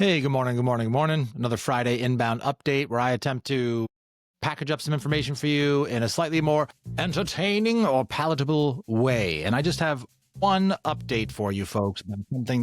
Hey, good morning, good morning, good morning. Another Friday inbound update where I attempt to package up some information for you in a slightly more entertaining or palatable way. And I just have one update for you folks,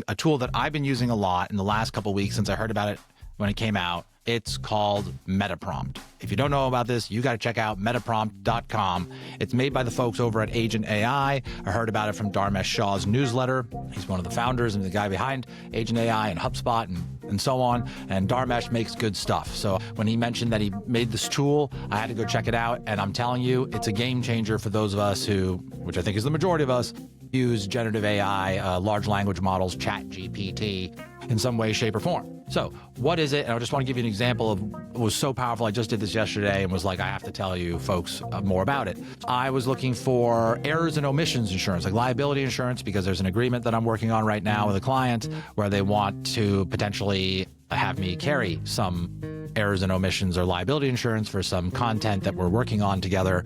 a tool that I've been using a lot in the last couple of weeks since I heard about it when it came out. It's called Metaprompt. If you don't know about this, you got to check out Metaprompt.com. It's made by the folks over at Agent.ai. I heard about it from Dharmesh Shah's newsletter. He's one of the founders and the guy behind Agent.ai and HubSpot and so on. And Dharmesh makes good stuff. So when he mentioned that he made this tool, I had to go check it out. And I'm telling you, it's a game changer for those of us who, which I think is the majority of us, use generative AI, large language models, ChatGPT, in some way, shape, or form. So what is it? And I just want to give you an example of it was so powerful. I just did this yesterday and was like, I have to tell you folks more about it. I was looking for errors and omissions insurance, like liability insurance, because there's an agreement that I'm working on right now with a client where they want to potentially have me carry some errors and omissions or liability insurance for some content that we're working on together.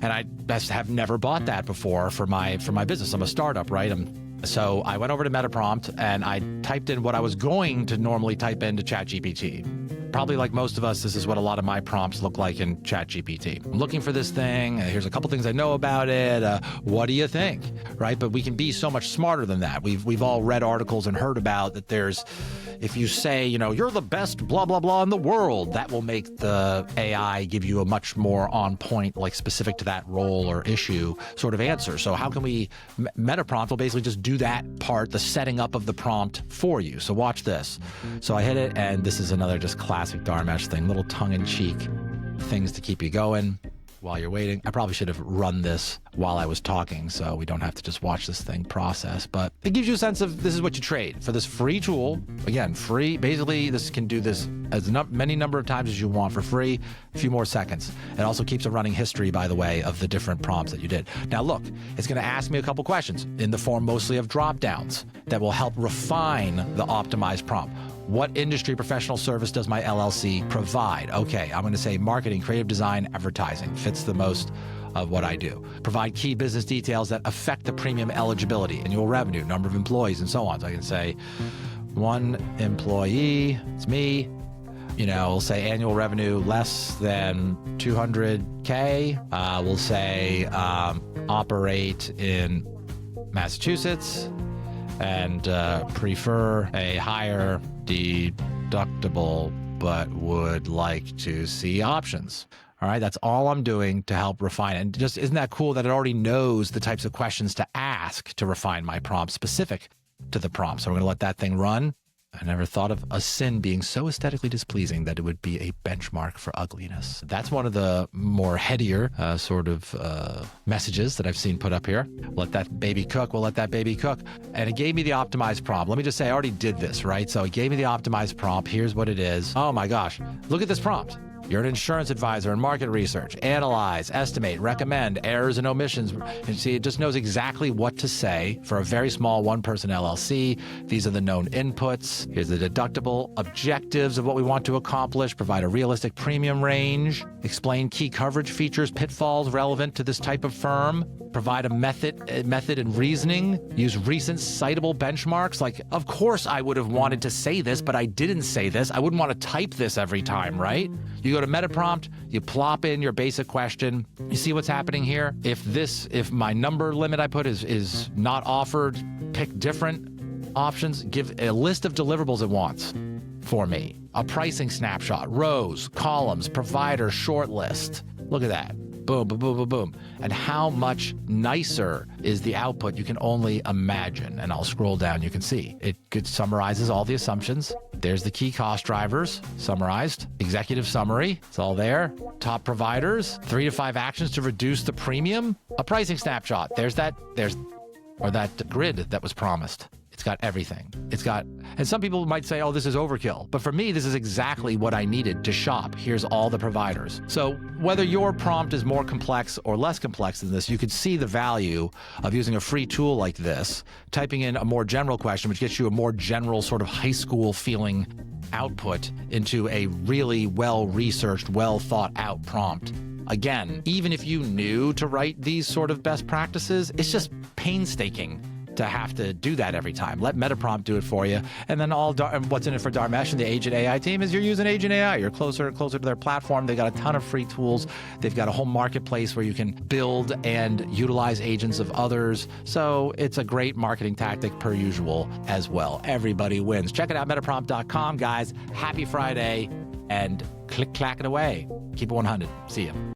And I have never bought that before for my business. I'm a startup, right? So I went over to Metaprompt and I typed in what I was going to normally type into ChatGPT. Probably like most of us, this is what a lot of my prompts look like in ChatGPT. I'm looking for this thing. Here's a couple things I know about it. What do you think? Right? But we can be so much smarter than that. We've all read articles and heard about that there's, if you say, you're the best blah, blah, blah in the world, that will make the AI give you a much more on point, like specific to that role or issue sort of answer. So how can we, Metaprompt will basically just do that part, the setting up of the prompt for you. So watch this. So I hit it, and this is another just classic Dharmesh thing, little tongue-in-cheek things to keep you going while you're waiting. I probably should have run this while I was talking so we don't have to just watch this thing process, but it gives you a sense of this is what you trade for this free tool. Again, free. Basically, this can do this as many number of times as you want for free, a few more seconds. It also keeps a running history, by the way, of the different prompts that you did. Now look, it's going to ask me a couple questions in the form mostly of drop downs that will help refine the optimized prompt. What industry professional service does my LLC provide? Okay, I'm going to say marketing, creative design, advertising. Fits the most of what I do. Provide key business details that affect the premium eligibility, annual revenue, number of employees, and so on. So I can say 1 employee, it's me. We'll say annual revenue less than 200K. We'll say operate in Massachusetts and prefer a higher deductible, but would like to see options. All right, that's all I'm doing to help refine it. And just isn't that cool that it already knows the types of questions to ask to refine my prompt specific to the prompt. So we're going to let that thing run. I never thought of a sin being so aesthetically displeasing that it would be a benchmark for ugliness. That's one of the more headier messages that I've seen put up here. Let that baby cook. We'll let that baby cook. And it gave me the optimized prompt. Let me just say I already did this, right? So it gave me the optimized prompt. Here's what it is. Oh my gosh. Look at this prompt. You're an insurance advisor in market research. Analyze, estimate, recommend errors and omissions. And see, it just knows exactly what to say for a very small one-person LLC. These are the known inputs. Here's the deductible. Objectives of what we want to accomplish. Provide a realistic premium range. Explain key coverage features, pitfalls relevant to this type of firm. Provide a method and reasoning. Use recent citable benchmarks. Like, of course I would have wanted to say this, but I didn't say this. I wouldn't want to type this every time, right? You go to Metaprompt, you plop in your basic question. You see what's happening here? If my number limit I put is not offered, pick different options, give a list of deliverables it wants for me. A pricing snapshot, rows, columns, provider, short list. Look at that. Boom, boom, boom, boom, boom. And how much nicer is the output you can only imagine. And I'll scroll down, you can see. It summarizes all the assumptions. There's the key cost drivers, summarized. Executive summary, it's all there. Top providers, 3 to 5 actions to reduce the premium. A pricing snapshot, there's that grid that was promised. It's got everything. And some people might say, oh, this is overkill. But for me, this is exactly what I needed to shop. Here's all the providers. So whether your prompt is more complex or less complex than this, you could see the value of using a free tool like this, typing in a more general question, which gets you a more general sort of high school feeling output into a really well-researched, well-thought-out prompt. Again, even if you knew to write these sort of best practices, it's just painstaking to have to do that every time. Let Metaprompt do it for you. And then what's in it for Dharmesh and the Agent.ai team is you're using Agent.ai. You're closer to their platform. They've got a ton of free tools. They've got a whole marketplace where you can build and utilize agents of others. So it's a great marketing tactic per usual as well. Everybody wins. Check it out, metaprompt.com, guys. Happy Friday, and click, clack it away. Keep it 100. See ya.